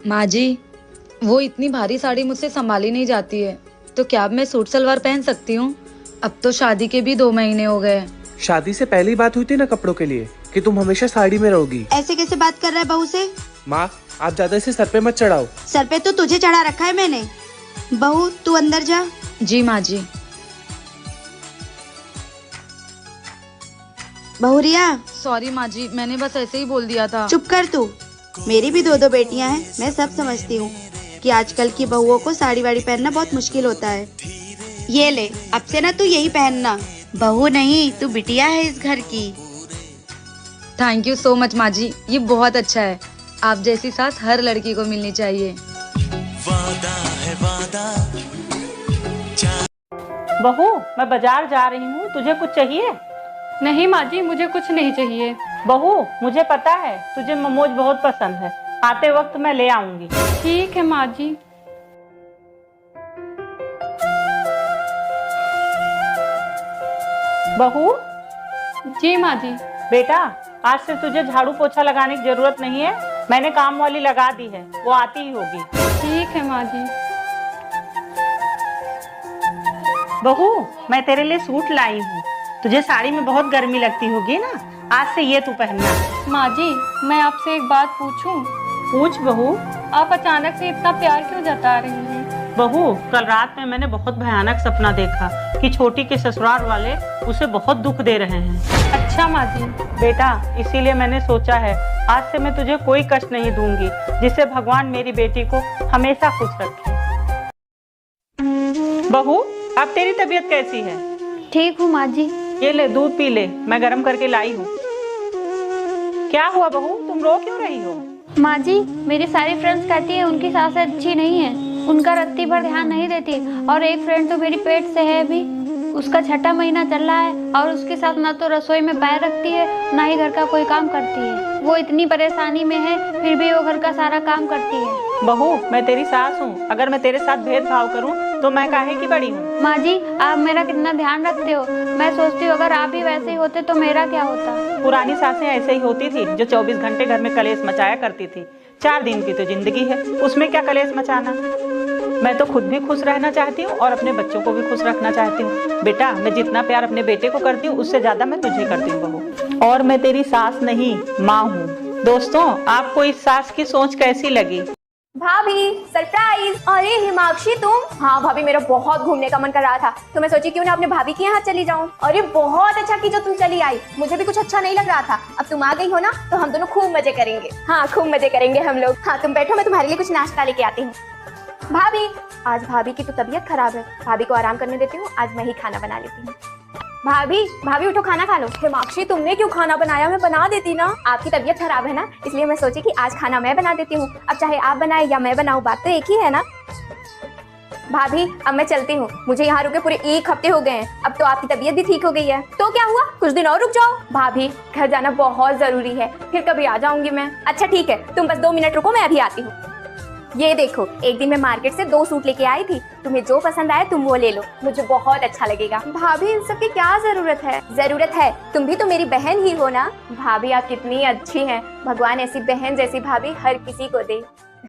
माँ जी, वो इतनी भारी साड़ी मुझसे संभाली नहीं जाती है, तो क्या अब मैं सूट सलवार पहन सकती हूँ? अब तो शादी के भी 2 महीने हो गए। शादी से पहली बात हुई थी ना कपड़ों के लिए कि तुम हमेशा साड़ी में रहोगी। ऐसे कैसे बात कर रहा है बहू से? माँ, आप ज्यादा इसे सर पे मत चढ़ाओ। सर पे तो तुझे चढ़ा रखा है मैंने। बहू तू अंदर जा। जी माँ जी। बहू रिया, सॉरी माँ जी, मैंने बस ऐसे ही बोल दिया था। चुप कर तू। मेरी भी 2 बेटियां हैं, मैं सब समझती हूँ कि आजकल की बहुओं को साड़ी वाड़ी पहनना बहुत मुश्किल होता है। ये ले, अब से ना तू यही पहनना। बहू नहीं, तू बिटिया है इस घर की। थैंक यू सो मच माँ जी, ये बहुत अच्छा है। आप जैसी सास हर लड़की को मिलनी चाहिए। वादा है वादा। बहू, मैं बाजार जा रही हूँ, तुझे कुछ चाहिए? नहीं माँ जी, मुझे कुछ नहीं चाहिए। बहू, मुझे पता है तुझे मोमोज बहुत पसंद है, आते वक्त मैं ले आऊंगी। ठीक है माँ जी। बहू। जी माँ जी। बेटा, आज से तुझे झाड़ू पोछा लगाने की जरूरत नहीं है, मैंने काम वाली लगा दी है, वो आती ही होगी। ठीक है माँ जी। बहू, मैं तेरे लिए सूट लाई हूँ, तुझे साड़ी में बहुत गर्मी लगती होगी ना, आज से ये तू पहनना। माँ जी, मैं आपसे एक बात पूछूं? पूछ बहू। आप अचानक से इतना प्यार क्यों जता रही हैं? बहू, कल रात में मैंने बहुत भयानक सपना देखा कि छोटी के ससुराल वाले उसे बहुत दुख दे रहे हैं। अच्छा माँ जी। बेटा, इसीलिए मैंने सोचा है आज से मैं तुझे कोई कष्ट नहीं दूंगी, जिससे भगवान मेरी बेटी को हमेशा खुश रखे। बहू, अब तेरी तबीयत कैसी है? ठीक हूँ माँ जी। ये ले दूध पी ले, मैं गर्म करके लाई हूँ। क्या हुआ बहू, तुम रो क्यों रही हो? माँ जी, मेरी सारी फ्रेंड्स कहती है उनकी सास अच्छी नहीं है, उनका रत्ती भर ध्यान नहीं देती, और एक फ्रेंड तो मेरी पेट से है भी, उसका 6ठा महीना चल रहा है और उसके साथ ना तो रसोई में पैर रखती है ना ही घर का कोई काम करती है। वो इतनी परेशानी में है फिर भी वो घर का सारा काम करती है। बहू, मैं तेरी सास हूँ, अगर मैं तेरे साथ भेदभाव करूँ तो मैं काहे की बड़ी हूँ? माँ जी, आप मेरा कितना ध्यान रखते हो, मैं सोचती हूँ अगर आप ही वैसे ही होते तो मेरा क्या होता। पुरानी सासें ऐसे ही होती थी जो 24 घंटे घर में कलेश मचाया करती थी। 4 दिन की तो जिंदगी है, उसमें क्या कलेश मचाना। मैं तो खुद भी खुश रहना चाहती हूँ और अपने बच्चों को भी खुश रखना चाहती हूँ। बेटा, मैं जितना प्यार अपने बेटे को करती हूँ उससे ज्यादा मैं तुझे करती हूँ बहू, और मैं तेरी सास नहीं माँ हूँ। दोस्तों, आपको इस सास की सोच कैसी लगी? भाभी सरप्राइज। अरे हिमाक्षी तुम? हाँ भाभी, मेरा बहुत घूमने का मन कर रहा था, तो मैं सोची क्यों ना अपने भाभी के यहाँ चली जाऊँ। अरे बहुत अच्छा की जो तुम चली आई, मुझे भी कुछ अच्छा नहीं लग रहा था, अब तुम आ गई हो ना तो हम दोनों खूब मजे करेंगे। हाँ, खूब मजे करेंगे हम लोग। हाँ तुम बैठो, मैं तुम्हारे लिए कुछ नाश्ता लेके आती हूँ। भाभी, आज भाभी की तो तबीयत खराब है, भाभी को आराम करने देती हूँ, आज मैं ही खाना बना लेती हूँ। भाभी भाभी उठो, खाना खा लो। हिमाक्षी, तुमने क्यों खाना बनाया? मैं बना देती ना। आपकी तबीयत खराब है ना, इसलिए मैं सोची कि आज खाना मैं बना देती हूँ। अब चाहे आप बनाए या मैं बनाऊँ, बात तो एक ही है ना। भाभी, अब मैं चलती हूँ, मुझे यहाँ रुके पूरे 1 हफ्ते हो गए हैं, अब तो आपकी तबीयत भी ठीक हो गई है। तो क्या हुआ, कुछ दिन और रुक जाओ। भाभी, घर जाना बहुत जरूरी है, फिर कभी आ जाऊंगी मैं। अच्छा ठीक है, तुम बस 2 मिनट रुको, मैं अभी आती हूँ। ये देखो, एक दिन मैं मार्केट से 2 सूट लेके आई थी, तुम्हें जो पसंद आए तुम वो ले लो, मुझे बहुत अच्छा लगेगा। भाभी, इन सब की क्या जरूरत है? जरूरत है, तुम भी तो मेरी बहन ही हो ना। भाभी, आप कितनी अच्छी हैं, भगवान ऐसी बहन जैसी भाभी हर किसी को दे।